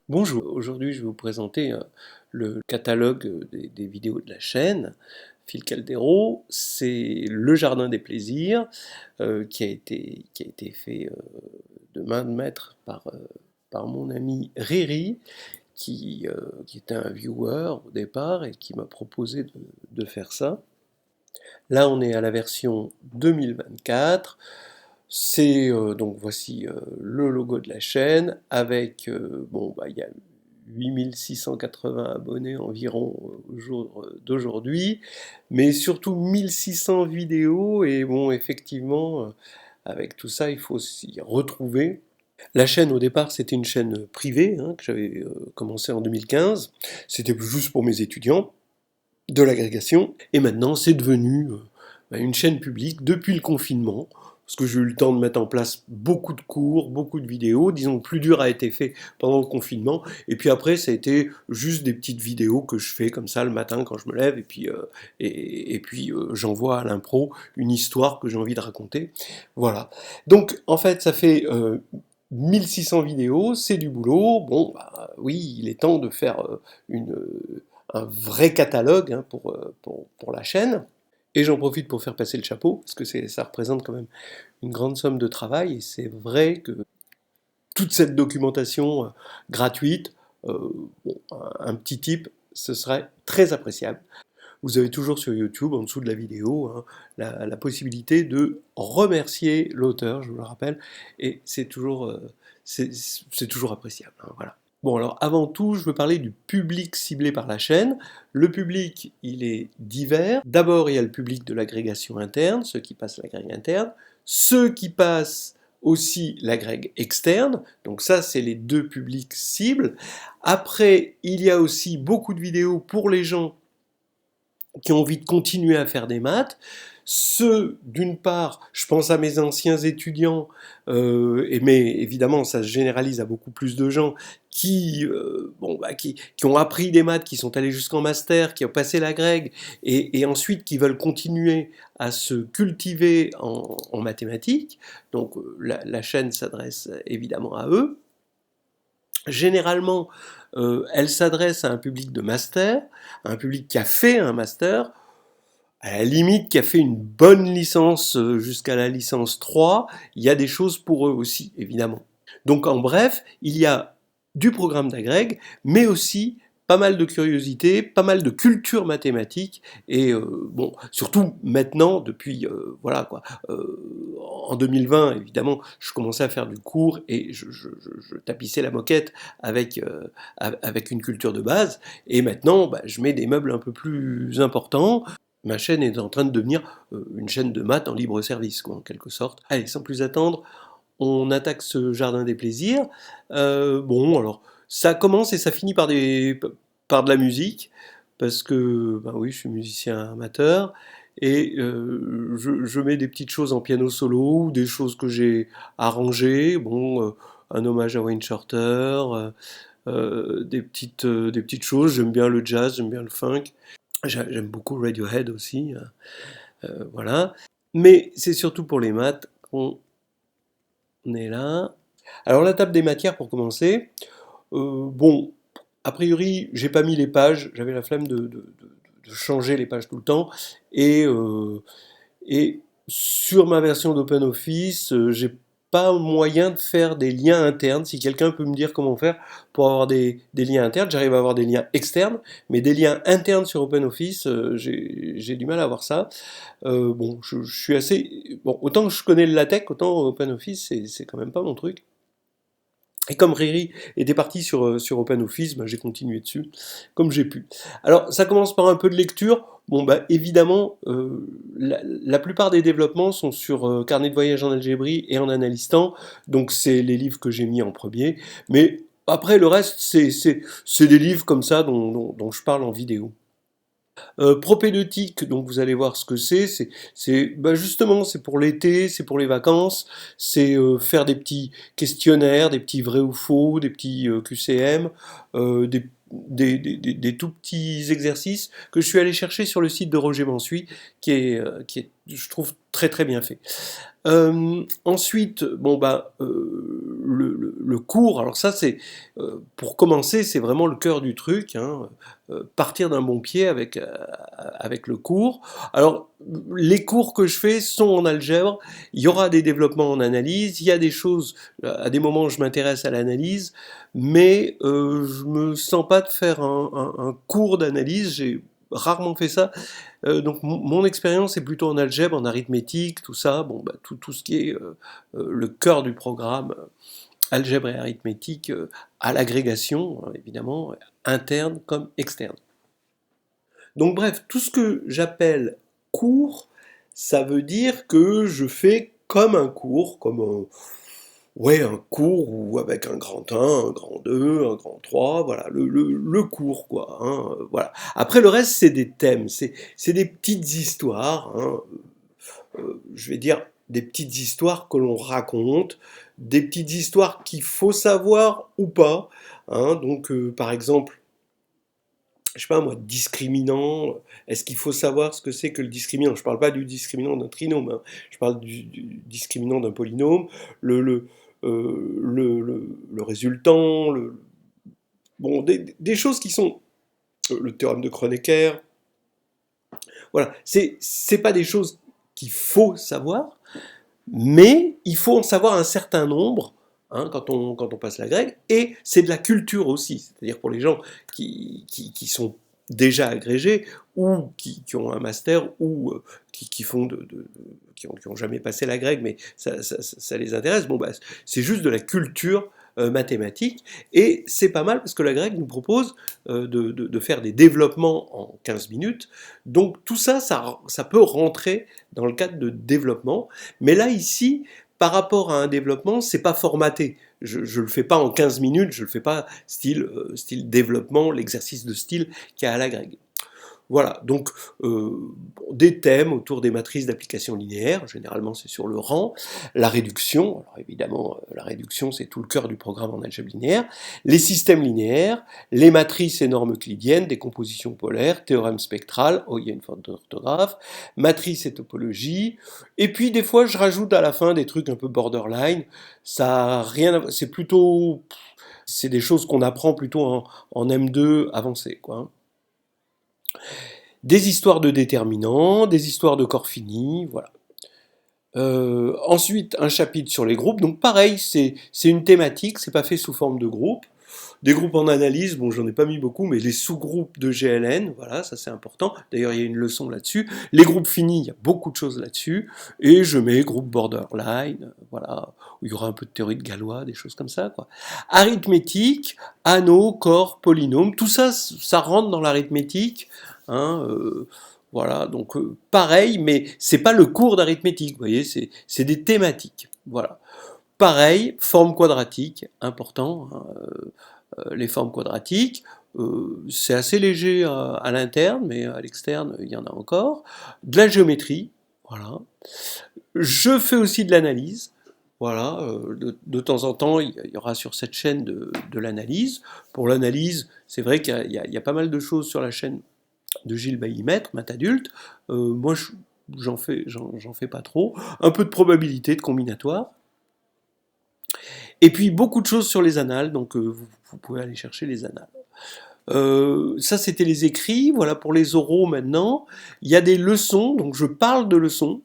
Bonjour, aujourd'hui je vais vous présenter le catalogue des vidéos de la chaîne Phil Caldero. C'est le Jardin des Plaisirs qui a été fait de main de maître par mon ami Riri qui était un viewer au départ et qui m'a proposé de faire ça. Là on est à la version 2024. Donc voici le logo de la chaîne avec, bon, bah, il y a 8680 abonnés environ au jour d'aujourd'hui, mais surtout 1600 vidéos et bon, effectivement, avec tout ça, il faut s'y retrouver. La chaîne au départ, c'était une chaîne privée que j'avais commencé en 2015. C'était juste pour mes étudiants de l'agrégation. Et maintenant, c'est devenu une chaîne publique depuis le confinement, parce que j'ai eu le temps de mettre en place beaucoup de cours, beaucoup de vidéos. Disons, le plus dur a été fait pendant le confinement. Et puis après, ça a été juste des petites vidéos que je fais comme ça le matin quand je me lève. Et puis j'envoie à l'impro une histoire que j'ai envie de raconter. Voilà. Donc, en fait, ça fait 1600 vidéos, c'est du boulot. Bon, bah, oui, il est temps de faire un vrai catalogue pour la chaîne. Et j'en profite pour faire passer le chapeau, parce que ça représente quand même une grande somme de travail, et c'est vrai que toute cette documentation gratuite, euh, bon, un petit tip, ce serait très appréciable. Vous avez toujours sur YouTube, en dessous de la vidéo, la possibilité de remercier l'auteur, je vous le rappelle, et c'est toujours appréciable. Voilà. Bon, alors avant tout, je veux parler du public ciblé par la chaîne. Le public, il est divers. D'abord, il y a le public de l'agrégation interne, ceux qui passent l'agrég interne, ceux qui passent aussi l'agrég externe, donc ça, c'est les deux publics cibles. Après, il y a aussi beaucoup de vidéos pour les gens qui ont envie de continuer à faire des maths. Ceux, d'une part, je pense à mes anciens étudiants, mais évidemment ça se généralise à beaucoup plus de gens qui ont appris des maths, qui sont allés jusqu'en master, qui ont passé la grecque, et ensuite qui veulent continuer à se cultiver en mathématiques. Donc la chaîne s'adresse évidemment à eux. Généralement, elle s'adresse à un public de master, à un public qui a fait un master, à la limite qui a fait une bonne licence jusqu'à la licence 3, il y a des choses pour eux aussi, évidemment. Donc en bref, il y a du programme d'agrég, mais aussi pas mal de curiosité, pas mal de culture mathématique, et bon, surtout maintenant, depuis, voilà quoi, en 2020, évidemment, je commençais à faire du cours et je tapissais la moquette avec une culture de base, et maintenant, bah, je mets des meubles un peu plus importants. Ma chaîne est en train de devenir une chaîne de maths en libre service, quoi, en quelque sorte. Allez, sans plus attendre, on attaque ce jardin des plaisirs. Bon, alors, ça commence et ça finit par de la musique, parce que, ben oui, je suis musicien amateur, et je mets des petites choses en piano solo, ou des choses que j'ai arrangées, bon, un hommage à Wayne Shorter, des petites choses, j'aime bien le jazz, j'aime bien le funk, j'aime beaucoup Radiohead aussi, voilà. Mais c'est surtout pour les maths qu'on est là. Alors la table des matières pour commencer. Bon, a priori, j'ai pas mis les pages, j'avais la flemme de changer les pages tout le temps. Et sur ma version d'OpenOffice, j'ai pas moyen de faire des liens internes. Si quelqu'un peut me dire comment faire pour avoir des liens internes, j'arrive à avoir des liens externes, mais des liens internes sur OpenOffice, j'ai du mal à avoir ça. Bon, je suis assez. Bon, autant que je connais le LaTeX, autant OpenOffice, c'est quand même pas mon truc. Et comme Riri était parti sur OpenOffice, bah, j'ai continué dessus, comme j'ai pu. Alors, ça commence par un peu de lecture. Bon, bah, évidemment, la plupart des développements sont sur Carnet de voyage en Algérie et en Analystan, donc c'est les livres que j'ai mis en premier. Mais après, le reste, c'est des livres comme ça dont je parle en vidéo. Propédeutique, donc vous allez voir ce que bah justement, c'est pour l'été, c'est pour les vacances, c'est faire des petits questionnaires, des petits vrais ou faux, des petits QCM, des tout petits exercices que je suis allé chercher sur le site de Roger Mansuy, qui est je trouve très très bien fait. Ensuite, le cours, alors ça c'est, pour commencer, c'est vraiment le cœur du truc, hein, partir d'un bon pied avec le cours. Alors, les cours que je fais sont en algèbre, il y aura des développements en analyse, il y a des choses, à des moments je m'intéresse à l'analyse, mais je me sens pas de faire un cours d'analyse, j'ai rarement fait ça. Donc mon expérience est plutôt en algèbre, en arithmétique, tout ça, tout ce qui est le cœur du programme, algèbre et arithmétique, à l'agrégation, hein, évidemment, interne comme externe. Donc bref, tout ce que j'appelle cours, ça veut dire que je fais comme un cours, comme un cours ou avec un grand 1, un grand 2, un grand 3, voilà, le cours, quoi, hein, voilà. Après, le reste, c'est des thèmes, c'est des petites histoires, hein, je vais dire des petites histoires que l'on raconte, des petites histoires qu'il faut savoir ou pas, hein, donc par exemple, je sais pas moi, discriminant, est-ce qu'il faut savoir ce que c'est que le discriminant? Je parle pas du discriminant d'un trinôme, hein, je parle du discriminant d'un polynôme, le résultant, bon, des choses qui sont le théorème de Kronecker, voilà, c'est pas des choses qu'il faut savoir, mais il faut en savoir un certain nombre, hein, quand on passe la grecque, et c'est de la culture aussi, c'est-à-dire pour les gens qui sont déjà agrégés, ou qui ont un master, ou qui font qui ont jamais passé la grecque, mais ça les intéresse, bon, c'est juste de la culture mathématique, et c'est pas mal parce que la grecque nous propose de faire des développements en 15 minutes, donc tout ça, ça peut rentrer dans le cadre de développement, mais là, ici, par rapport à un développement, c'est pas formaté. Je ne le fais pas en 15 minutes, je le fais pas style développement, l'exercice de style qu'il y a à la grecque. Voilà, donc des thèmes autour des matrices d'application linéaire, généralement c'est sur le rang, la réduction, alors évidemment la réduction c'est tout le cœur du programme en algèbre linéaire, les systèmes linéaires, les matrices et normes euclidiennes, décomposition polaire, théorème spectral, oh il y a une faute d'orthographe, matrice et topologie, et puis des fois je rajoute à la fin des trucs un peu borderline, ça a rien, c'est plutôt, c'est des choses qu'on apprend plutôt en M2 avancé, quoi. Des histoires de déterminants, des histoires de corps finis, voilà. Ensuite, un chapitre sur les groupes. Donc pareil, c'est une thématique, c'est pas fait sous forme de groupe. Des groupes en analyse, bon j'en ai pas mis beaucoup, mais les sous-groupes de GLN, voilà, ça c'est important. D'ailleurs il y a une leçon là-dessus. Les groupes finis, il y a beaucoup de choses là-dessus. Et je mets groupe borderline, voilà, où il y aura un peu de théorie de Galois, des choses comme ça, quoi. Arithmétique, anneau, corps, polynôme, tout ça, ça rentre dans l'arithmétique, hein, voilà, donc pareil, mais c'est pas le cours d'arithmétique, vous voyez, c'est des thématiques, voilà. Pareil, forme quadratique, important, hein, les formes quadratiques, c'est assez léger à l'interne, mais à l'externe, il y en a encore. De la géométrie, voilà. Je fais aussi de l'analyse, voilà. De temps en temps, il y aura sur cette chaîne de l'analyse. Pour l'analyse, c'est vrai qu'il y a pas mal de choses sur la chaîne de Gilles Bailly-Maître, maths adulte. Moi, j'en fais pas trop. Un peu de probabilité, de combinatoire. Et puis beaucoup de choses sur les annales, donc vous pouvez aller chercher les annales. Ça c'était les écrits, voilà pour les oraux maintenant. Il y a des leçons, donc je parle de leçons.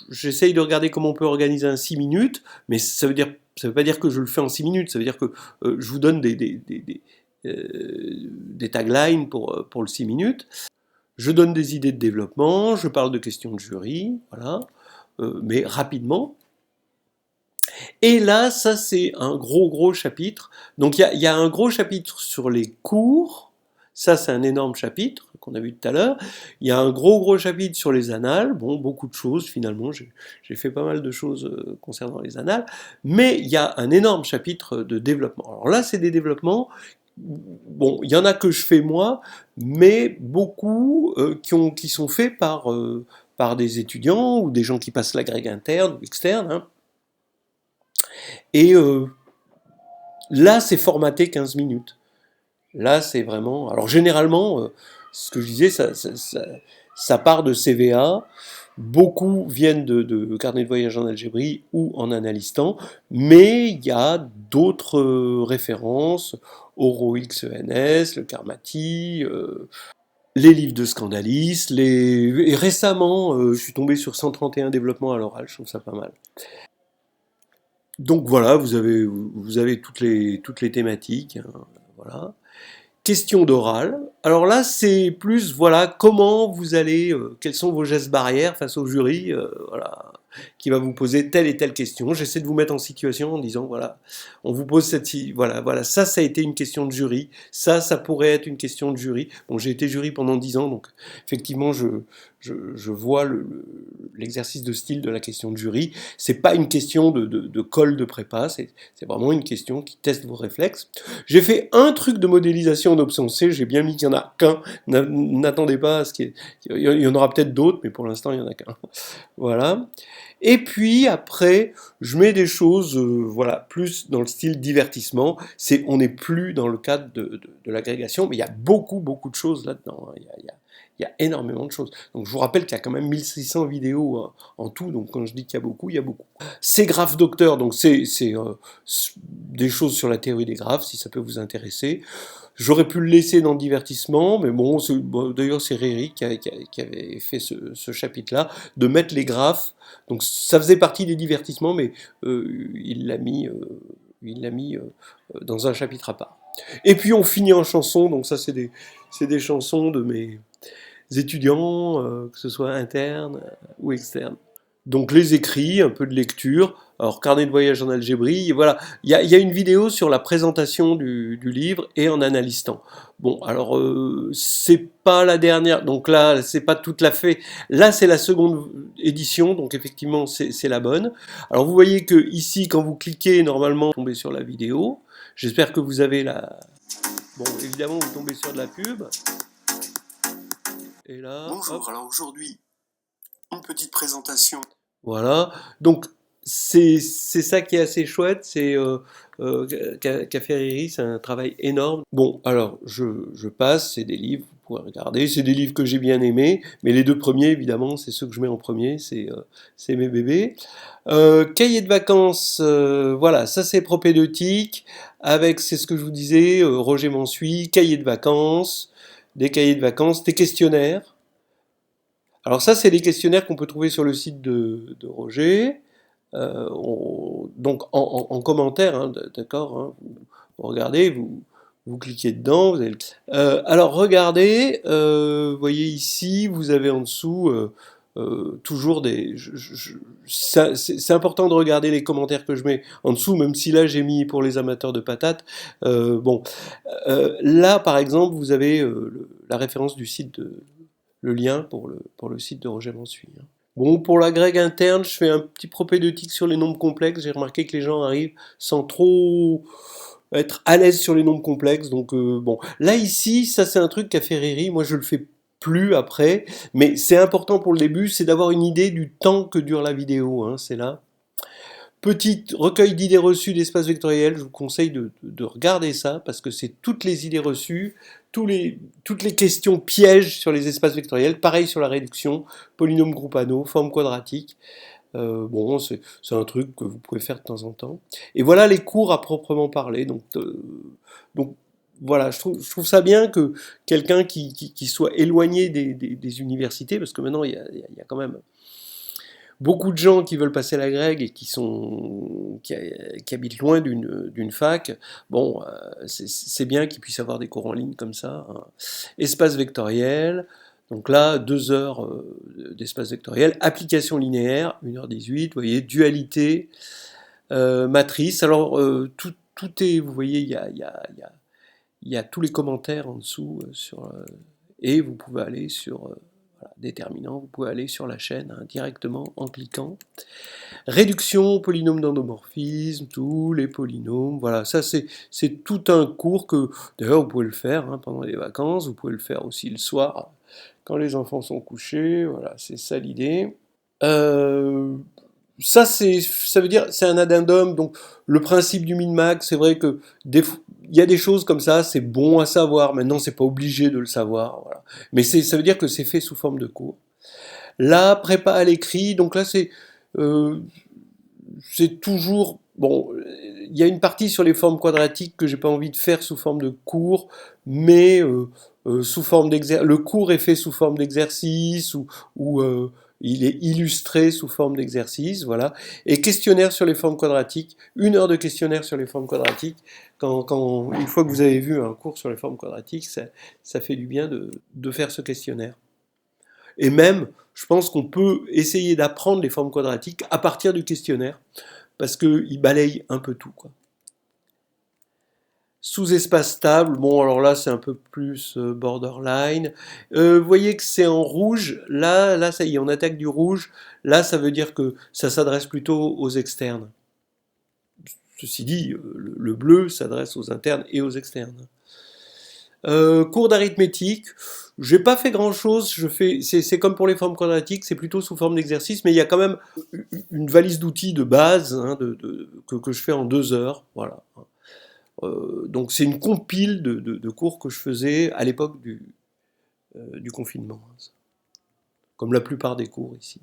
J'essaye de regarder comment on peut organiser un 6 minutes, mais ça veut pas dire que je le fais en 6 minutes, ça veut dire que je vous donne des taglines pour le 6 minutes. Je donne des idées de développement, je parle de questions de jury, voilà, mais rapidement. Et là, ça c'est un gros chapitre. Donc il y a un gros chapitre sur les cours. Ça c'est un énorme chapitre qu'on a vu tout à l'heure. Il y a un gros chapitre sur les annales. Bon, beaucoup de choses finalement. J'ai fait pas mal de choses concernant les annales. Mais il y a un énorme chapitre de développement. Alors là, c'est des développements. Bon, il y en a que je fais moi, mais beaucoup qui sont faits par des étudiants ou des gens qui passent la grecque interne ou externe, hein. Et là, c'est formaté 15 minutes. Là, c'est vraiment... Alors généralement, ce que je disais, ça part de CVA. Beaucoup viennent de carnets de voyage en Algérie ou en Analistan, mais il y a d'autres références, OroXENS, le Karmati, les livres de Scandalis, et récemment, je suis tombé sur 131 développement à l'oral, je trouve ça pas mal. Donc voilà, vous avez toutes les thématiques, hein, voilà. Question d'oral. Alors là, c'est plus, voilà, comment vous allez, quels sont vos gestes barrières face au jury, voilà, qui va vous poser telle et telle question. J'essaie de vous mettre en situation en disant, voilà, on vous pose voilà, ça a été une question de jury, ça pourrait être une question de jury. Bon, j'ai été jury pendant 10 ans, donc effectivement, je vois l'exercice de style de la question de jury. C'est pas une question de colle de prépa, c'est vraiment une question qui teste vos réflexes. J'ai fait un truc de modélisation en option C, j'ai bien mis qu'il n'y en a qu'un. N'attendez pas à ce qu'il y en aura peut-être d'autres, mais pour l'instant, il n'y en a qu'un. Voilà. Et puis après, je mets des choses, voilà, plus dans le style divertissement. On n'est plus dans le cadre de l'agrégation, mais il y a beaucoup, beaucoup de choses là-dedans, hein. Il y a énormément de choses. Donc je vous rappelle qu'il y a quand même 1600 vidéos, hein, en tout, donc quand je dis qu'il y a beaucoup, il y a beaucoup. C'est graphes docteur, donc c'est des choses sur la théorie des graphes, si ça peut vous intéresser. J'aurais pu le laisser dans le divertissement, mais bon, d'ailleurs c'est Réry qui avait fait ce chapitre-là, de mettre les graphes. Donc ça faisait partie des divertissements, mais il l'a mis dans un chapitre à part. Et puis on finit en chanson, donc ça c'est des chansons de mes étudiants, que ce soit internes ou externes. Donc les écrits, un peu de lecture, alors carnet de voyage en Algérie, voilà. Il y a une vidéo sur la présentation du livre et en analysant. Bon, alors c'est pas la dernière, donc là c'est pas toute la fait. Là c'est la seconde édition, donc effectivement c'est la bonne. Alors vous voyez que ici quand vous cliquez normalement vous tombez sur la vidéo. J'espère que vous avez la. Bon, évidemment vous tombez sur de la pub. Et là. Bonjour, Hop. alors aujourd'hui, une petite présentation. Voilà, donc c'est ça qui est assez chouette, c'est qu'a fait Riri, c'est un travail énorme. Bon, alors je passe, c'est des livres, vous pouvez regarder, c'est des livres que j'ai bien aimés, mais les deux premiers évidemment, c'est ceux que je mets en premier, c'est mes bébés. Cahier de vacances, voilà, ça c'est propédeutique, avec, c'est ce que je vous disais, Roger Mansuy, cahier de vacances, des cahiers de vacances, des questionnaires. Alors ça, c'est les questionnaires qu'on peut trouver sur le site de Roger. Donc en commentaire, hein, d'accord, hein, vous regardez, vous cliquez dedans. Alors regardez, vous voyez ici, vous avez en dessous toujours des. C'est important de regarder les commentaires que je mets en dessous, même si là j'ai mis pour les amateurs de patates. Bon, là par exemple, vous avez la référence du site le lien pour le site de Roger Mansuy, hein. Bon, pour la grecque interne, je fais un petit propédeutique sur les nombres complexes. J'ai remarqué que les gens arrivent sans trop être à l'aise sur les nombres complexes. Donc, bon. Là, ici, ça, c'est un truc qu'a fait Riri. Moi, je le fais plus après. Mais c'est important pour le début, c'est d'avoir une idée du temps que dure la vidéo, hein, c'est là. Petit recueil d'idées reçues d'espace vectoriel, je vous conseille de regarder ça, parce que c'est toutes les idées reçues, toutes les questions pièges sur les espaces vectoriels, pareil sur la réduction, polynôme Groupano, forme quadratique. Bon, c'est un truc que vous pouvez faire de temps en temps. Et voilà les cours à proprement parler. Donc voilà, je trouve ça bien que quelqu'un qui soit éloigné des universités, parce que maintenant il y a quand même beaucoup de gens qui veulent passer la grecque et qui habitent loin d'une fac. Bon, c'est bien qu'ils puissent avoir des cours en ligne comme ça, hein. Espace vectoriel, donc là, 2 heures d'espace vectoriel. Application linéaire, 1h18, vous voyez, dualité, matrice. Alors, tout est, vous voyez, il y a tous les commentaires en dessous et vous pouvez aller sur voilà, déterminant, vous pouvez aller sur la chaîne, hein, directement en cliquant. Réduction, polynôme d'endomorphisme, tous les polynômes, voilà, ça c'est tout un cours que, d'ailleurs vous pouvez le faire, hein, pendant les vacances, vous pouvez le faire aussi le soir, quand les enfants sont couchés, voilà, c'est ça l'idée. Euh, ça veut dire, c'est un addendum, donc le principe du min-max, c'est vrai que il y a des choses comme ça, c'est bon à savoir, maintenant c'est pas obligé de le savoir, voilà. Mais ça veut dire que c'est fait sous forme de cours. La prépa à l'écrit, donc là euh, c'est toujours, bon, il y a une partie sur les formes quadratiques que j'ai pas envie de faire sous forme de cours, mais sous forme d'exercice. Le cours est fait sous forme d'exercice ou il est illustré sous forme d'exercice, voilà. Et questionnaire sur les formes quadratiques, 1 heure de questionnaire sur les formes quadratiques. Une fois que vous avez vu un cours sur les formes quadratiques, ça fait du bien de faire ce questionnaire. Et même, je pense qu'on peut essayer d'apprendre les formes quadratiques à partir du questionnaire, parce qu'il balaye un peu tout, quoi. Sous-espace stable, bon alors là c'est un peu plus borderline. Vous voyez que c'est en rouge, là ça y est, on attaque du rouge, là ça veut dire que ça s'adresse plutôt aux externes. Ceci dit, le bleu s'adresse aux internes et aux externes. Cours d'arithmétique, j'ai pas fait grand chose, c'est comme pour les formes quadratiques, c'est plutôt sous forme d'exercice, mais il y a quand même une valise d'outils de base hein, que je fais en 2 heures, voilà. Donc c'est une compile de cours que je faisais à l'époque du confinement, comme la plupart des cours ici.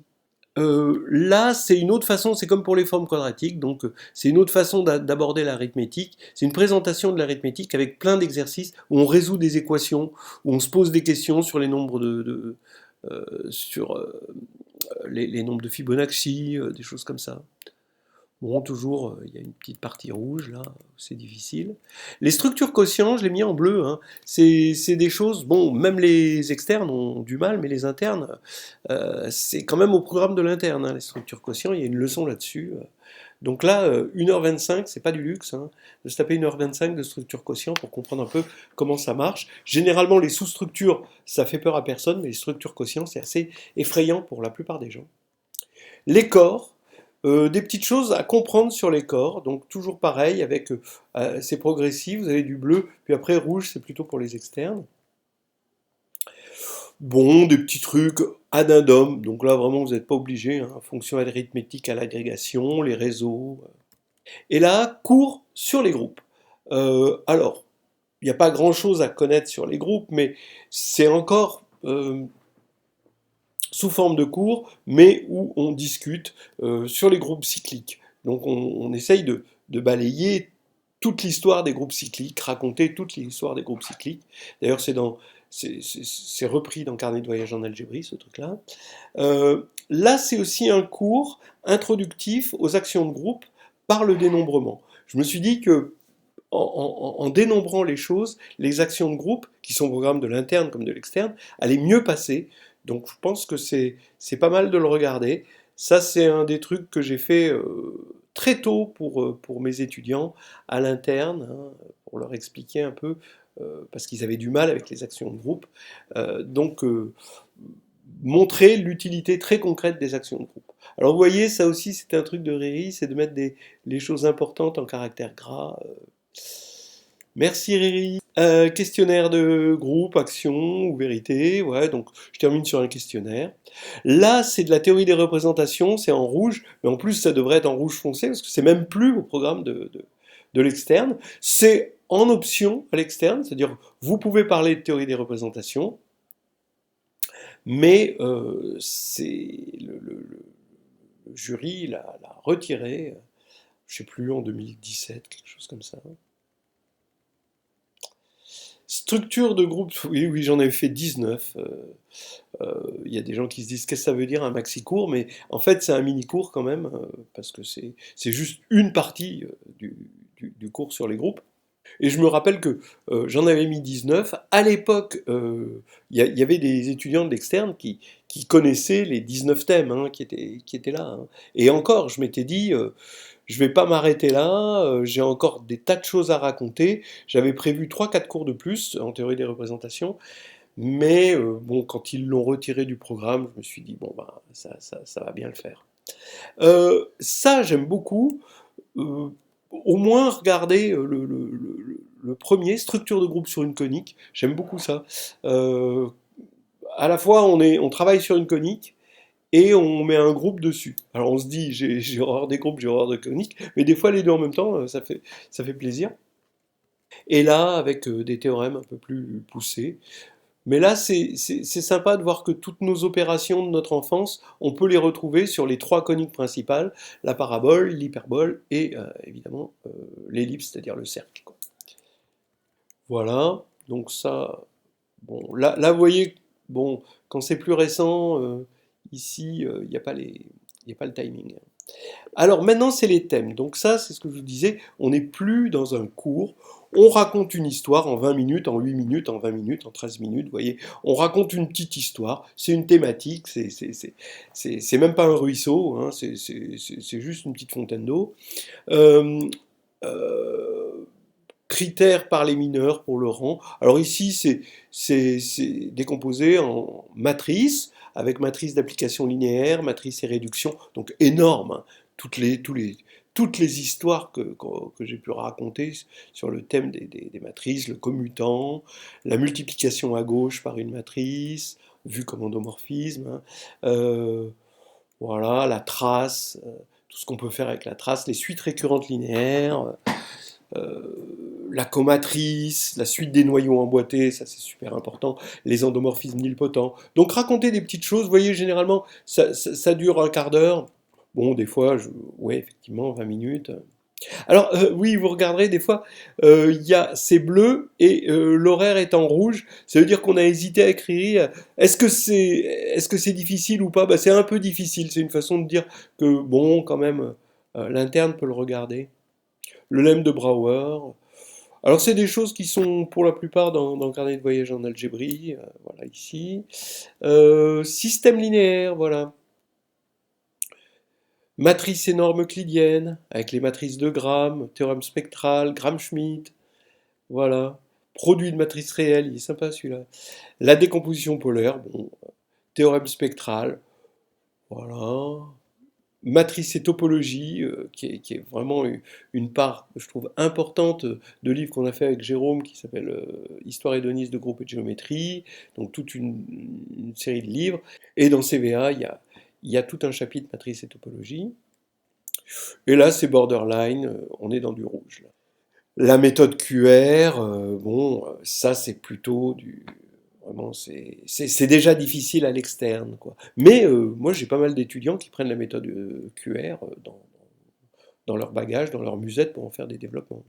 Là, c'est une autre façon, c'est comme pour les formes quadratiques, donc c'est une autre façon d'aborder l'arithmétique. C'est une présentation de l'arithmétique avec plein d'exercices où on résout des équations, où on se pose des questions sur les nombres sur les nombres de Fibonacci, des choses comme ça. Bon, toujours, il y a une petite partie rouge, là, c'est difficile. Les structures quotients, je l'ai mis en bleu, hein. C'est des choses, bon, même les externes ont du mal, mais les internes, c'est quand même au programme de l'interne, hein, les structures quotients, il y a une leçon là-dessus. Donc là, 1h25, c'est pas du luxe, hein, de se taper 1h25 de structure quotient pour comprendre un peu comment ça marche. Généralement, les sous-structures, ça fait peur à personne, mais les structures quotients, c'est assez effrayant pour la plupart des gens. Les corps, des petites choses à comprendre sur les corps, donc toujours pareil, c'est progressif, vous avez du bleu, puis après rouge, c'est plutôt pour les externes. Bon, des petits trucs addendum, donc là vraiment vous n'êtes pas obligé, hein, fonction arithmétique à l'agrégation, les réseaux. Et là, cours sur les groupes. Alors, il n'y a pas grand-chose à connaître sur les groupes, mais c'est encore sous forme de cours, mais où on discute sur les groupes cycliques. Donc on essaye de balayer toute l'histoire des groupes cycliques, raconter toute l'histoire des groupes cycliques. D'ailleurs, c'est repris dans Carnet de voyage en algébrie, ce truc-là. Là, c'est aussi un cours introductif aux actions de groupe par le dénombrement. Je me suis dit que en dénombrant les choses, les actions de groupe, qui sont au programme de l'interne comme de l'externe, allaient mieux passer. Donc je pense que c'est pas mal de le regarder. Ça, c'est un des trucs que j'ai fait très tôt pour mes étudiants à l'interne, hein, pour leur expliquer un peu, parce qu'ils avaient du mal avec les actions de groupe. Donc, montrer l'utilité très concrète des actions de groupe. Alors vous voyez, ça aussi c'est un truc de Riri, c'est de mettre les choses importantes en caractère gras. Merci Riri. Questionnaire de groupe, action ou vérité. Ouais, donc je termine sur un questionnaire. Là, c'est de la théorie des représentations, c'est en rouge, mais en plus ça devrait être en rouge foncé parce que c'est même plus au programme de l'externe. C'est en option à l'externe, c'est-à-dire vous pouvez parler de théorie des représentations, mais le jury l'a retiré, je sais plus, en 2017, quelque chose comme ça. Structure de groupe, oui, oui, j'en ai fait 19. Il y a des gens qui se disent qu'est-ce que ça veut dire un maxi-cours, mais en fait c'est un mini-cours quand même, parce que c'est juste une partie du cours sur les groupes. Et je me rappelle que j'en avais mis 19. À l'époque, y avait des étudiants de l'externe qui connaissaient les 19 thèmes hein, qui étaient là. Hein. Et encore, je m'étais dit, je vais pas m'arrêter là, j'ai encore des tas de choses à raconter. J'avais prévu 3-4 cours de plus en théorie des représentations. Mais bon, quand ils l'ont retiré du programme, je me suis dit, bon, bah, ça va bien le faire. Ça, j'aime beaucoup. Euh, Au moins regarder le premier, structure de groupe sur une conique. J'aime beaucoup ça. À la fois, on travaille sur une conique, et on met un groupe dessus. Alors on se dit, j'ai horreur des groupes, j'ai horreur de coniques, mais des fois les deux en même temps, ça fait plaisir. Et là, avec des théorèmes un peu plus poussés. Mais là, c'est sympa de voir que toutes nos opérations de notre enfance, on peut les retrouver sur les trois coniques principales, la parabole, l'hyperbole et évidemment l'ellipse, c'est-à-dire le cercle, quoi. Voilà, donc ça, bon, là vous voyez, bon, quand c'est plus récent, ici, il n'y a pas y a pas le timing. Alors maintenant, c'est les thèmes. Donc ça, c'est ce que je vous disais, on n'est plus dans un cours. On raconte une histoire en 20 minutes, en 8 minutes, en 20 minutes, en 13 minutes, vous voyez. On raconte une petite histoire, c'est une thématique, c'est même pas un ruisseau, hein, c'est juste une petite fontaine d'eau. Euh, euh, Critères par les mineurs pour le rang. Alors ici, c'est décomposé en matrices, avec matrice d'application linéaire, matrice et réduction, donc énorme, hein. Toutes les histoires que j'ai pu raconter sur le thème des matrices, le commutant, la multiplication à gauche par une matrice, vue comme endomorphisme, hein, voilà, la trace, tout ce qu'on peut faire avec la trace, les suites récurrentes linéaires, la comatrice, la suite des noyaux emboîtés, ça c'est super important, les endomorphismes nilpotents. Donc raconter des petites choses, vous voyez, généralement ça dure un quart d'heure. Bon, des fois, ouais, effectivement, 20 minutes. Alors, oui, vous regarderez, des fois, c'est bleu et l'horaire est en rouge. Ça veut dire qu'on a hésité à écrire. Est-ce que c'est difficile ou pas? Bah, c'est un peu difficile. C'est une façon de dire que, bon, quand même, l'interne peut le regarder. Le lemme de Brouwer. Alors, c'est des choses qui sont pour la plupart dans le carnet de voyage en algébrie, voilà ici. Système linéaire, voilà. Matrice énorme euclidienne, avec les matrices de Gram, théorème spectral, Gram-Schmidt, voilà. Produit de matrice réelle, il est sympa celui-là. La décomposition polaire, bon, théorème spectral, voilà. Matrice et topologie, qui est vraiment une part, je trouve, importante de livres qu'on a fait avec Jérôme, qui s'appelle Histoire hédoniste de groupe et de géométrie, donc toute une série de livres. Et dans CVA, il y a tout un chapitre matrice et topologie. Et là, c'est borderline, on est dans du rouge, là. La méthode QR, bon, ça c'est plutôt du... Vraiment, c'est déjà difficile à l'externe, quoi. Mais moi, j'ai pas mal d'étudiants qui prennent la méthode QR dans leur bagage, dans leur musette pour en faire des développements.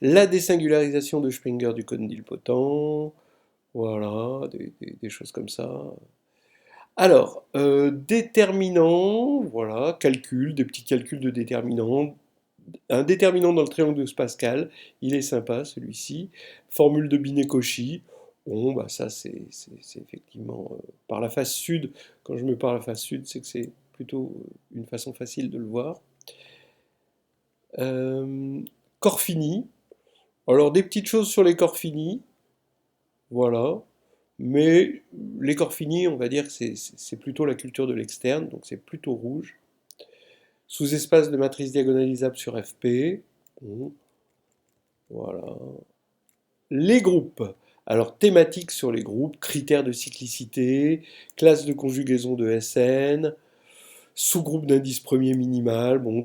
La désingularisation de Springer du code nilpotent, voilà, des choses comme ça. Alors, déterminant, voilà, calcul, des petits calculs de déterminants. Un déterminant dans le triangle de Pascal, il est sympa celui-ci. Formule de Binet-Cauchy, bon, bah ça c'est effectivement par la face sud. Quand je me parle à la face sud, c'est que c'est plutôt une façon facile de le voir. Euh, Corps fini. Alors des petites choses sur les corps finis, voilà. Mais les corps finis, on va dire que c'est plutôt la culture de l'externe, donc c'est plutôt rouge. Sous-espace de matrice diagonalisable sur FP. Bon, voilà. Les groupes. Alors, thématiques sur les groupes, critères de cyclicité, classe de conjugaison de SN, sous-groupe d'indice premier minimal, bon,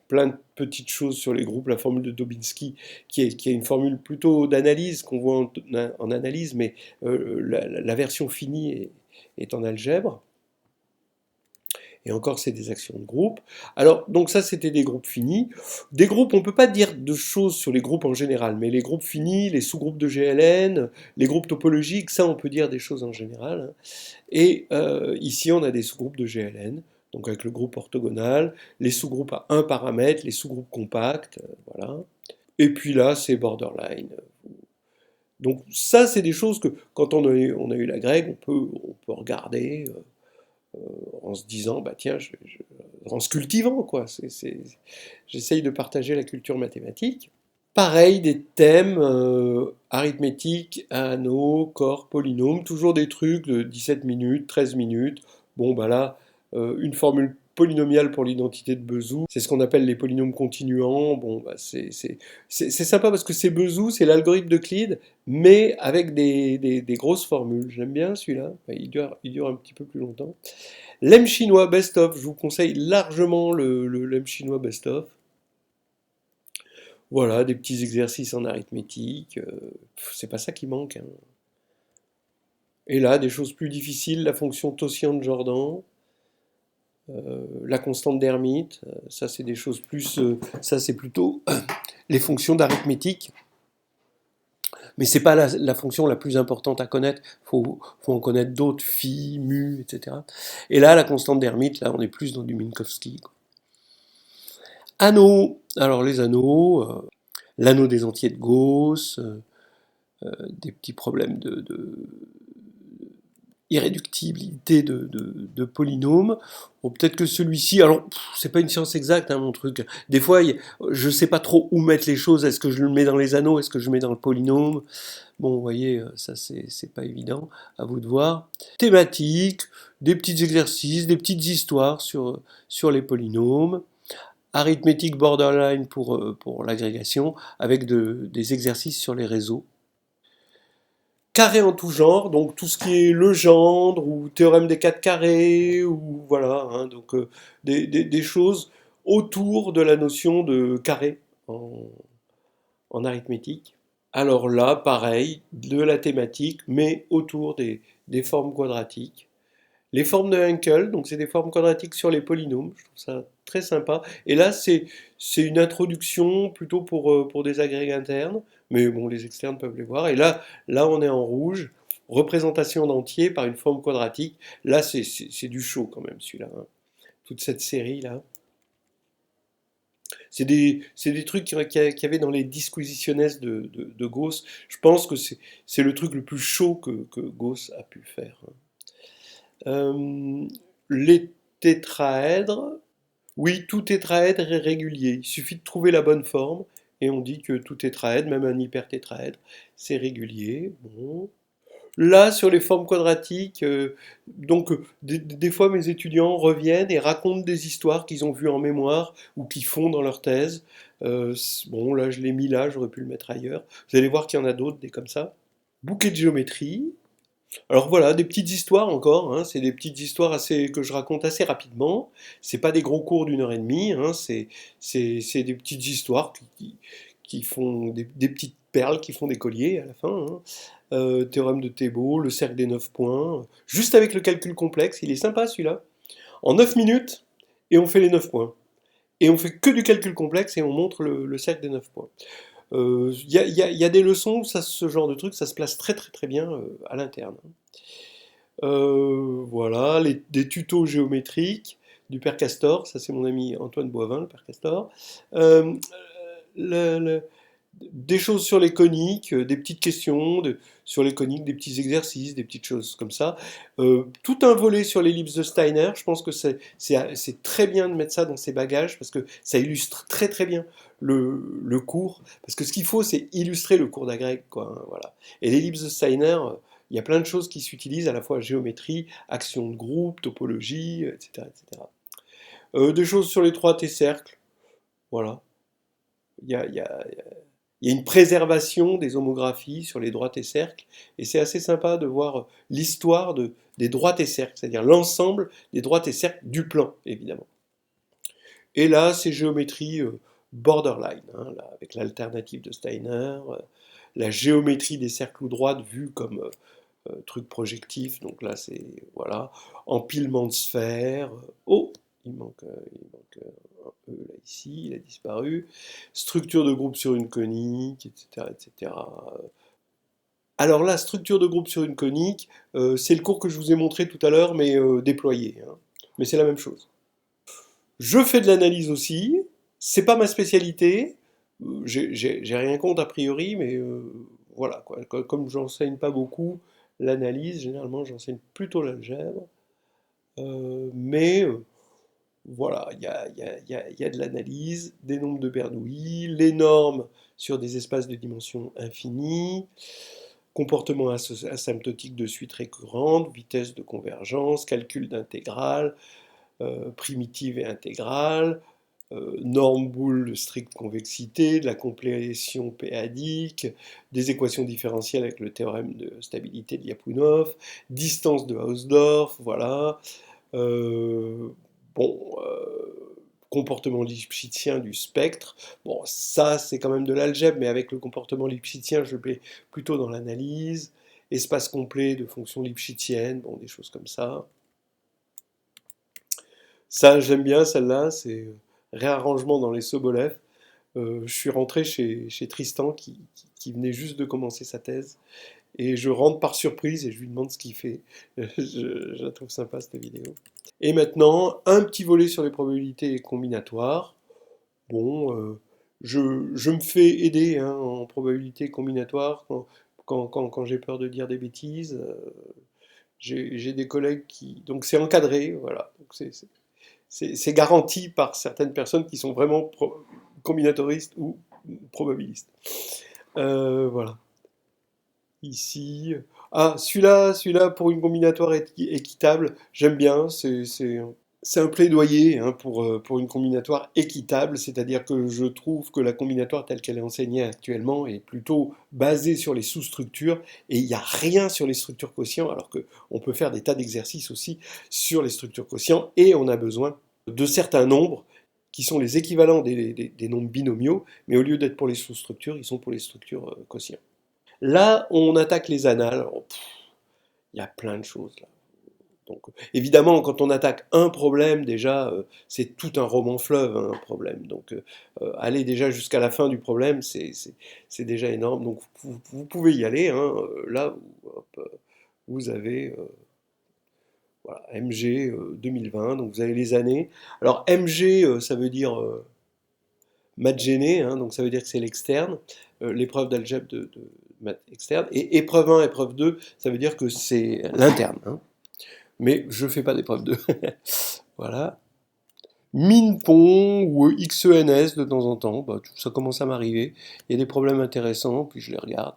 plein de petites choses sur les groupes, la formule de Dobinski, qui est une formule plutôt d'analyse, qu'on voit en analyse, mais la version finie est en algèbre. Et encore, c'est des actions de groupe. Alors, donc ça, c'était des groupes finis. Des groupes, on ne peut pas dire de choses sur les groupes en général, mais les groupes finis, les sous-groupes de GLN, les groupes topologiques, ça, on peut dire des choses en général, hein. Et ici, on a des sous-groupes de GLN, donc avec le groupe orthogonal, les sous-groupes à un paramètre, les sous-groupes compacts, voilà. Et puis là, c'est borderline. Donc ça, c'est des choses que, quand on a eu la grecque, on peut regarder, en se disant, bah tiens, en se cultivant, quoi. J'essaye de partager la culture mathématique. Pareil, des thèmes arithmétique, anneau, corps, polynôme, toujours des trucs de 17 minutes, 13 minutes. Bon, bah là, une formule polynomial pour l'identité de Bezout. C'est ce qu'on appelle les polynômes continuants. Bon, bah, c'est sympa parce que c'est Bezout, c'est l'algorithme d'Euclide, mais avec des grosses formules. J'aime bien celui-là. Enfin, il dure un petit peu plus longtemps. Lemme chinois Best of, je vous conseille largement le lemme chinois Best of. Voilà, des petits exercices en arithmétique. C'est pas ça qui manque, hein. Et là, des choses plus difficiles, la fonction Taussian de Jordan. La constante d'Hermite, ça c'est des choses plus, ça c'est plutôt les fonctions d'arithmétique, mais c'est pas la fonction la plus importante à connaître, faut en connaître d'autres, phi, mu, etc. Et là, la constante d'Hermite, là on est plus dans du Minkowski, quoi. Anneaux, alors les anneaux, l'anneau des entiers de Gauss, des petits problèmes de irréductibilité de polynômes. Bon, peut-être que celui-ci, alors c'est pas une science exacte, hein, mon truc. Des fois, je sais pas trop où mettre les choses. Est-ce que je le mets dans les anneaux, est-ce que je le mets dans le polynôme? Bon, vous voyez, ça c'est pas évident. À vous de voir. Thématique, des petits exercices, des petites histoires sur les polynômes. Arithmétique borderline pour l'agrégation, avec des exercices sur les réseaux. Carré en tout genre, donc tout ce qui est Legendre ou théorème des quatre carrés, ou voilà, hein, donc des choses autour de la notion de carré en arithmétique. Alors là, pareil, de la thématique, mais autour des formes quadratiques. Les formes de Hankel, donc c'est des formes quadratiques sur les polynômes, je trouve ça très sympa. Et là, c'est une introduction plutôt pour des agrégats internes, mais bon, les externes peuvent les voir. Et là on est en rouge, représentation d'entier par une forme quadratique. Là, c'est du show quand même, celui-là, hein. Toute cette série-là. C'est des trucs qu'il y avait dans les Disquisitiones de Gauss. Je pense que c'est le truc le plus chaud que Gauss a pu faire, hein. Les tétraèdres, oui, tout tétraèdre est régulier. Il suffit de trouver la bonne forme et on dit que tout tétraèdre, même un hypertétraèdre, c'est régulier. Bon. Là, sur les formes quadratiques, donc des fois mes étudiants reviennent et racontent des histoires qu'ils ont vues en mémoire ou qu'ils font dans leur thèse. Bon, là, je l'ai mis là, j'aurais pu le mettre ailleurs. Vous allez voir qu'il y en a d'autres, des comme ça. Bouquet de géométrie. Alors voilà, des petites histoires encore, hein, c'est des petites histoires que je raconte assez rapidement. C'est pas des gros cours d'une heure et demie, hein, c'est des petites histoires qui font des petites perles qui font des colliers à la fin, hein. Théorème de Thébault, le cercle des 9 points, juste avec le calcul complexe, il est sympa celui-là. En 9 minutes, et on fait les 9 points. Et on fait que du calcul complexe et on montre le cercle des 9 points. Il y a des leçons, ce genre de truc, ça se place très très très bien à l'interne. Voilà, des tutos géométriques du père Castor, ça c'est mon ami Antoine Boivin, le père Castor. Euh, le- le- des choses sur les coniques, des petites questions sur les coniques, des petits exercices, des petites choses comme ça. Tout un volet sur l'ellipse de Steiner, je pense que c'est très bien de mettre ça dans ses bagages parce que ça illustre très très bien le cours. Parce que ce qu'il faut, c'est illustrer le cours d'agrég, quoi, hein, voilà. Et l'ellipse de Steiner, il y a plein de choses qui s'utilisent, à la fois géométrie, action de groupe, topologie, etc. etc. Des choses sur les 3 T-cercles, voilà. Il y a une préservation des homographies sur les droites et cercles, et c'est assez sympa de voir l'histoire des droites et cercles, c'est-à-dire l'ensemble des droites et cercles du plan, évidemment. Et là, c'est géométrie borderline, hein, là, avec l'alternative de Steiner, la géométrie des cercles ou droites vue comme truc projectif, donc là c'est, voilà, empilement de sphères, oh, il manque un E là ici, il a disparu, structure de groupe sur une conique, etc. etc. Alors là, structure de groupe sur une conique, c'est le cours que je vous ai montré tout à l'heure, mais déployé, hein. Mais c'est la même chose. Je fais de l'analyse aussi, c'est pas ma spécialité, j'ai rien contre a priori, mais voilà, quoi. Comme j'enseigne pas beaucoup l'analyse, généralement j'enseigne plutôt l'algèbre, mais voilà, il y a de l'analyse, des nombres de Bernoulli, les normes sur des espaces de dimension infinie, comportement asymptotique de suite récurrente, vitesse de convergence, calcul d'intégrale, primitive et intégrale, norme boule de stricte convexité, de la complétion p-adique, des équations différentielles avec le théorème de stabilité de Lyapunov, distance de Hausdorff, voilà. Bon, comportement lipschitzien du spectre. Bon, ça, c'est quand même de l'algèbre, mais avec le comportement lipschitzien, je le mets plutôt dans l'analyse. Espace complet de fonctions lipschitziennes, bon, des choses comme ça. Ça, j'aime bien celle-là, c'est réarrangement dans les Sobolev. Je suis rentré chez Tristan qui venait juste de commencer sa thèse. Et je rentre par surprise et je lui demande ce qu'il fait. Je la trouve sympa cette vidéo. Et maintenant, un petit volet sur les probabilités combinatoires. Bon, je me fais aider hein, en probabilité combinatoire quand j'ai peur de dire des bêtises. J'ai des collègues qui... Donc c'est encadré, voilà. C'est garanti par certaines personnes qui sont vraiment combinatoristes ou probabilistes. Voilà. Ici. Ah, celui-là pour une combinatoire équitable, j'aime bien. C'est un plaidoyer hein, pour une combinatoire équitable, c'est-à-dire que je trouve que la combinatoire telle qu'elle est enseignée actuellement est plutôt basée sur les sous-structures et il n'y a rien sur les structures quotients, alors qu'on peut faire des tas d'exercices aussi sur les structures quotients et on a besoin de certains nombres qui sont les équivalents des nombres binomiaux, mais au lieu d'être pour les sous-structures, ils sont pour les structures quotients. Là, on attaque les annales. Oh, il y a plein de choses là. Donc, évidemment, quand on attaque un problème, déjà, c'est tout un roman fleuve, hein, un problème. Donc, aller déjà jusqu'à la fin du problème, c'est déjà énorme. Donc, vous pouvez y aller. Hein, là, vous avez voilà, MG 2020. Donc, vous avez les années. Alors, MG, ça veut dire maths gêné, hein, donc ça veut dire que c'est l'externe, l'épreuve d'algèbre de maths externe. Et épreuve 1, épreuve 2, ça veut dire que c'est l'interne. Hein. Mais je ne fais pas d'épreuve 2. Voilà. Minpon ou XENS de temps en temps, bah, ça commence à m'arriver. Il y a des problèmes intéressants, puis je les regarde.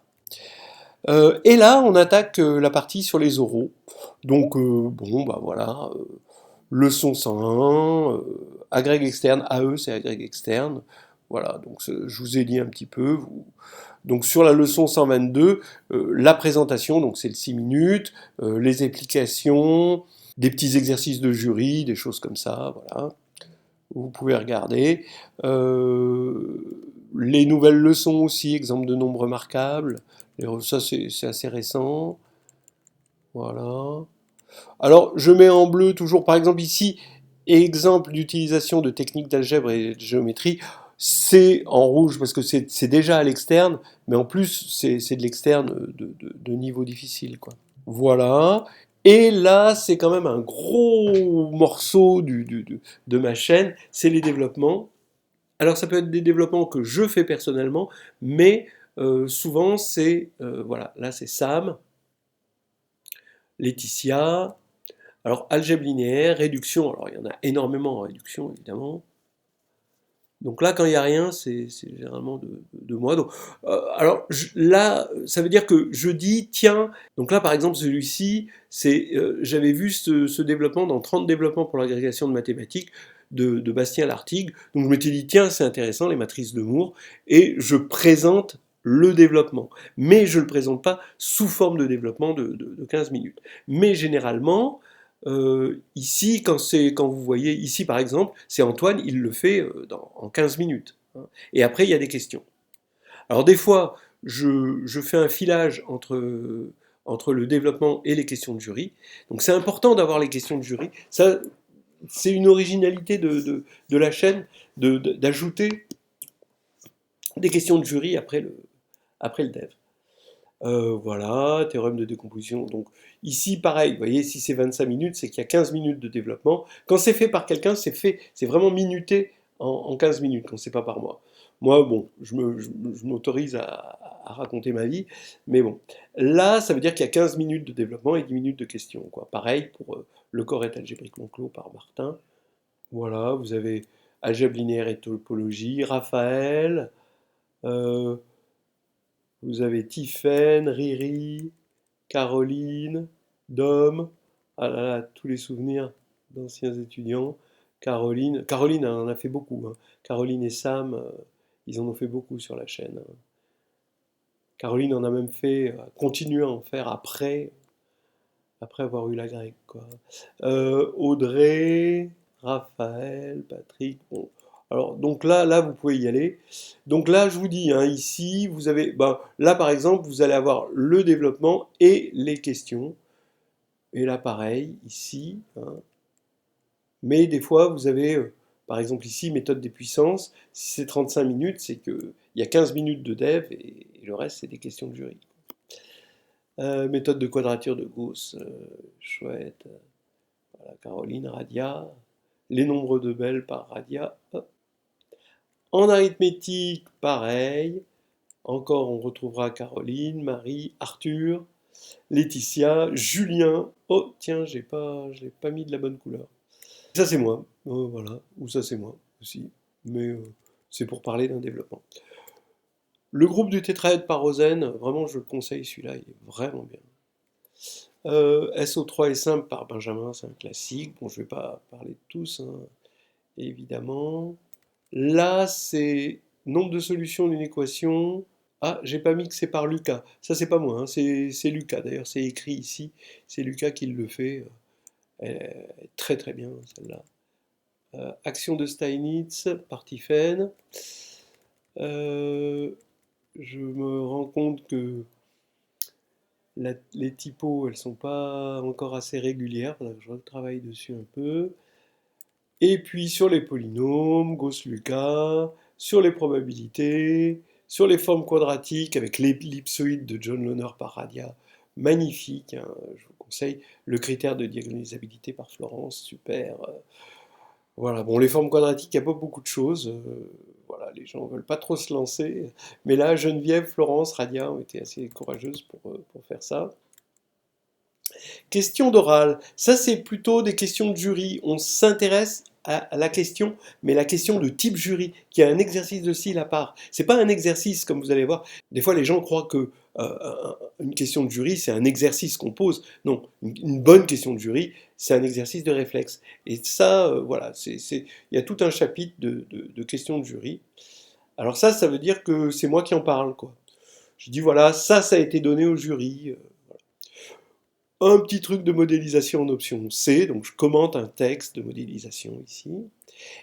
Et là, on attaque la partie sur les oraux. Donc, bon, bah voilà. Leçon 101, agrég externe, AE c'est agrég externe. Voilà, donc je vous ai dit un petit peu. Donc sur la leçon 122, la présentation, donc c'est le 6 minutes, les applications, des petits exercices de jury, des choses comme ça, voilà. Vous pouvez regarder. Les nouvelles leçons aussi, exemple de nombres remarquables. Ça c'est assez récent. Voilà. Alors, je mets en bleu toujours, par exemple ici, exemple d'utilisation de techniques d'algèbre et de géométrie. C'est en rouge parce que c'est déjà à l'externe, mais en plus, c'est de l'externe de niveau difficile, quoi. Voilà. Et là, c'est quand même un gros morceau de ma chaîne, c'est les développements. Alors, ça peut être des développements que je fais personnellement, mais souvent, c'est, voilà, là, c'est Sam, Laetitia. Alors, algèbre linéaire, réduction, alors il y en a énormément en réduction, évidemment. Donc là, quand il n'y a rien, c'est généralement de moi. Donc, alors là, ça veut dire que je dis, tiens, donc là, par exemple, celui-ci, j'avais vu ce développement dans 30 développements pour l'agrégation de mathématiques de Bastien Lartigue. Donc je m'étais dit, tiens, c'est intéressant, les matrices de Moore, et je présente le développement. Mais je ne le présente pas sous forme de développement de 15 minutes. Mais généralement, ici, quand vous voyez, ici par exemple, c'est Antoine, il le fait en 15 minutes. Hein. Et après, il y a des questions. Alors des fois, je fais un filage entre le développement et les questions de jury. Donc c'est important d'avoir les questions de jury. Ça, c'est une originalité de la chaîne d'ajouter des questions de jury après le dev. Voilà, théorème de décomposition. Donc ici, pareil, vous voyez, si c'est 25 minutes, c'est qu'il y a 15 minutes de développement. Quand c'est fait par quelqu'un, c'est vraiment minuté en 15 minutes, quand c'est pas par moi. Moi, bon, je m'autorise à raconter ma vie, mais bon. Là, ça veut dire qu'il y a 15 minutes de développement et 10 minutes de questions, quoi. Pareil pour le corps est algébriquement clos par Martin. Voilà, vous avez algèbre linéaire et topologie, Raphaël. euh, Vous avez Tiffaine, Riri, Caroline, Dom. Ah là là, tous les souvenirs d'anciens étudiants. Caroline en a fait beaucoup, hein. Caroline et Sam, ils en ont fait beaucoup sur la chaîne, hein. Caroline en a même fait, continué à en faire après avoir eu la grecque, quoi. Audrey, Raphaël, Patrick. Bon. Alors, donc là, vous pouvez y aller. Donc là, je vous dis, hein, ici, vous avez, ben, là, par exemple, vous allez avoir le développement et les questions. Et là, pareil, ici, hein. Mais des fois, vous avez, par exemple ici, méthode des puissances. Si c'est 35 minutes, c'est qu'il y a 15 minutes de dev et le reste, c'est des questions de jury. Méthode de quadrature de Gauss, chouette. Voilà, Caroline, Radia. Les nombres de Bell par Radia. Hop. En arithmétique, pareil. Encore, on retrouvera Caroline, Marie, Arthur, Laetitia, Julien. Oh, tiens, je l'ai pas mis de la bonne couleur. Ça, c'est moi. Voilà. Ou ça, c'est moi aussi. Mais c'est pour parler d'un développement. Le groupe du tétraèdre par Rosen, vraiment, je le conseille, celui-là, il est vraiment bien. SO3 est simple par Benjamin, c'est un classique. Bon, je ne vais pas parler de tous, hein, évidemment. Là, c'est nombre de solutions d'une équation. Ah, j'ai pas mis que c'est par Lucas. Ça, c'est pas moi, hein, c'est Lucas. D'ailleurs, c'est écrit ici. C'est Lucas qui le fait. Elle est très très bien, celle-là. Action de Steinitz par Tiphaine. Je me rends compte que les typos, elles sont pas encore assez régulières. Faudrait que je retravaille dessus un peu. Et puis sur les polynômes, Gauss-Lucas, sur les probabilités, sur les formes quadratiques avec l'ellipsoïde de John Loner par Radia, magnifique, hein, je vous conseille. Le critère de diagonalisabilité par Florence, super. Voilà, bon, les formes quadratiques, il n'y a pas beaucoup de choses. Voilà, les gens ne veulent pas trop se lancer. Mais là, Geneviève, Florence, Radia ont été assez courageuses pour faire ça. Question d'oral. Ça, c'est plutôt des questions de jury. On s'intéresse à la question, mais la question de type jury, qui est un exercice de style à part. C'est pas un exercice, comme vous allez voir. Des fois, les gens croient que une question de jury, c'est un exercice qu'on pose. Non, une bonne question de jury, c'est un exercice de réflexe. Et ça, voilà, il y a tout un chapitre de questions de jury. Alors ça veut dire que c'est moi qui en parle, quoi. Je dis, voilà, ça a été donné au jury. Un petit truc de modélisation en option C, donc je commente un texte de modélisation ici.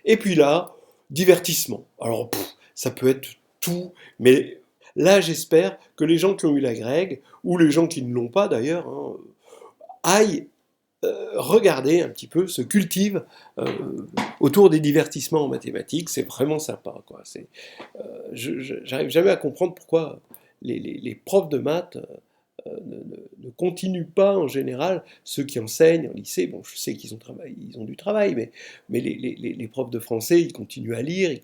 Et puis là, divertissement. Alors, ça peut être tout, mais là, j'espère que les gens qui ont eu la grecque, ou les gens qui ne l'ont pas d'ailleurs, hein, aillent regarder un petit peu, se cultivent autour des divertissements en mathématiques. C'est vraiment sympa, quoi. J'arrive jamais à comprendre pourquoi les profs de maths ne continuent pas en général, ceux qui enseignent en lycée, bon je sais qu'ils ont du travail, mais les profs de français, ils continuent à lire,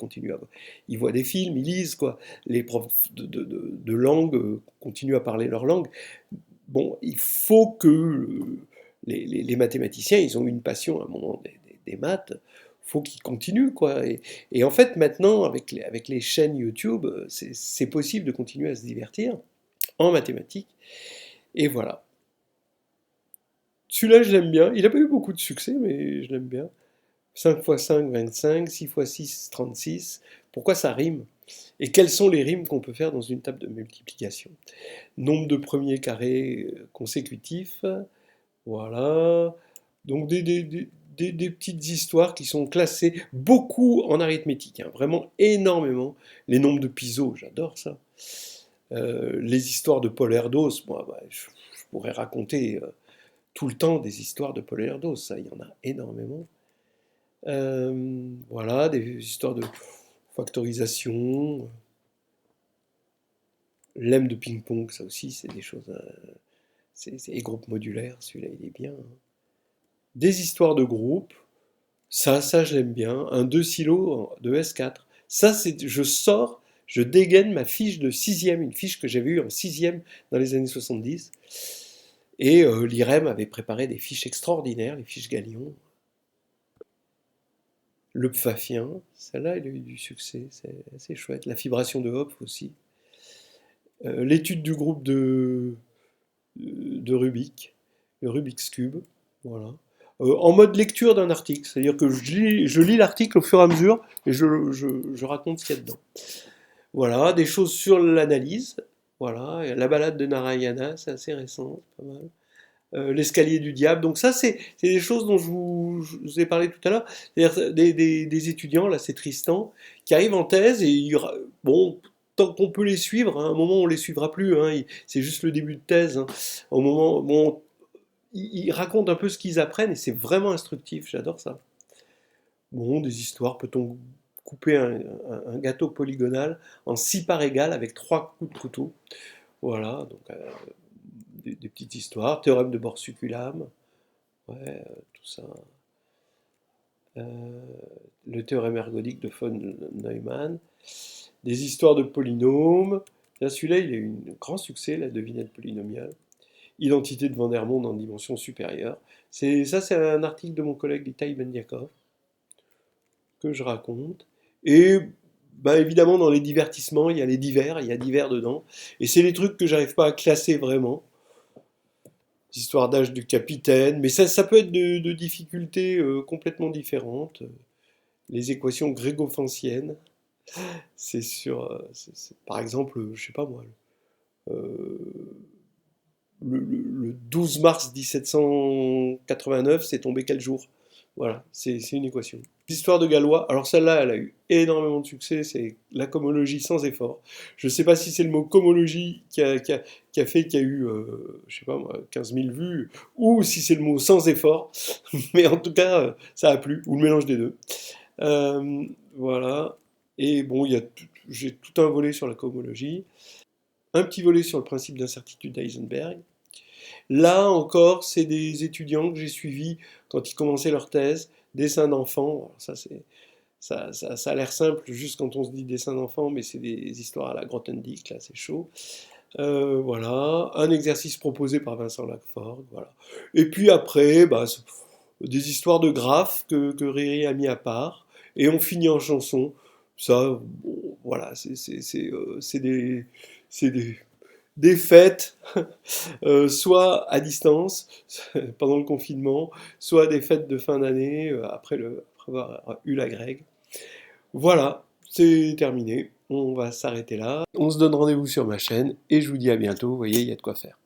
ils voient des films, ils lisent, quoi. Les profs de langue continuent à parler leur langue. Bon, il faut que les mathématiciens, ils ont une passion à un moment des maths, faut qu'ils continuent, quoi. Et en fait, maintenant, avec les chaînes YouTube, c'est possible de continuer à se divertir en mathématiques. Et voilà. Celui-là, je l'aime bien. Il n'a pas eu beaucoup de succès, mais je l'aime bien. 5 x 5, 25. 6 x 6, 36. Pourquoi ça rime? Et quelles sont les rimes qu'on peut faire dans une table de multiplication? Nombre de premiers carrés consécutifs. Voilà. Donc des petites histoires qui sont classées beaucoup en arithmétique, hein, vraiment énormément. Les nombres de Piso, j'adore ça. Les histoires de Paul Erdos, moi, bah, je pourrais raconter tout le temps des histoires de Paul Erdos, ça, il y en a énormément. Voilà, des histoires de factorisation, lemme de ping-pong, ça aussi, c'est des choses. C'est groupes modulaires, celui-là, il est bien, hein. Des histoires de groupe, ça je l'aime bien. Un 2 silos de S4. Ça, je dégaine ma fiche de sixième, une fiche que j'avais eue en sixième dans les années 70. Et l'IREM avait préparé des fiches extraordinaires, les fiches Galion. Le Pfaffien, celle-là, elle a eu du succès, c'est assez chouette. La fibration de Hopf aussi. L'étude du groupe de Rubik, le Rubik's Cube, voilà. en mode lecture d'un article. C'est-à-dire que je lis l'article au fur et à mesure et je raconte ce qu'il y a dedans. Voilà, des choses sur l'analyse. Voilà, et la balade de Narayana, c'est assez récent, pas mal. L'escalier du diable. Donc ça, c'est des choses dont je vous ai parlé tout à l'heure. C'est-à-dire des étudiants, là c'est Tristan, qui arrivent en thèse et bon, tant qu'on peut les suivre, hein, à un moment on les suivra plus, hein, c'est juste le début de thèse. Hein. Au moment, bon, ils racontent un peu ce qu'ils apprennent et c'est vraiment instructif, j'adore ça. Bon, des histoires, peut-on couper un gâteau polygonal en 6 parts égales avec 3 coups de couteau. Voilà, donc des petites histoires, théorème de Borsuk-Ulam, ouais, tout ça. Euh, le théorème ergodique de von Neumann, des histoires de polynômes. Là, celui-là, il a eu un grand succès, la devinette polynomiale. Identité de Vandermonde en dimension supérieure. C'est un article de mon collègue Itai Bendiakov que je raconte. Et bah, évidemment, dans les divertissements, il y a les divers, il y a divers dedans. Et c'est les trucs que j'arrive pas à classer vraiment. Histoire d'âge du capitaine, mais ça peut être de difficultés complètement différentes. Les équations grégophanciennes, c'est sur, par exemple, je sais pas moi, euh, le 12 mars 1789, c'est tombé quel jour? Voilà, c'est une équation. L'histoire de Galois, alors celle-là, elle a eu énormément de succès, c'est la cohomologie sans effort. Je ne sais pas si c'est le mot cohomologie qui a fait qu'il y a eu, je sais pas moi, 15 000 vues, ou si c'est le mot sans effort, mais en tout cas, ça a plu, ou le mélange des deux. Euh, voilà, et bon, j'ai tout un volet sur la cohomologie, un petit volet sur le principe d'incertitude d'Heisenberg. Là encore, c'est des étudiants que j'ai suivis quand ils commençaient leur thèse, dessin d'enfants. Ça a l'air simple juste quand on se dit dessin d'enfant, mais c'est des histoires à la Grothendieck, là c'est chaud. Voilà, un exercice proposé par Vincent Lagford, voilà. Et puis après, bah, des histoires de graphes que Riri a mis à part, et on finit en chanson. Ça, bon, voilà, c'est des fêtes, soit à distance, pendant le confinement, soit des fêtes de fin d'année, après avoir eu la grecque. Voilà, c'est terminé. On va s'arrêter là. On se donne rendez-vous sur ma chaîne et je vous dis à bientôt. Vous voyez, il y a de quoi faire.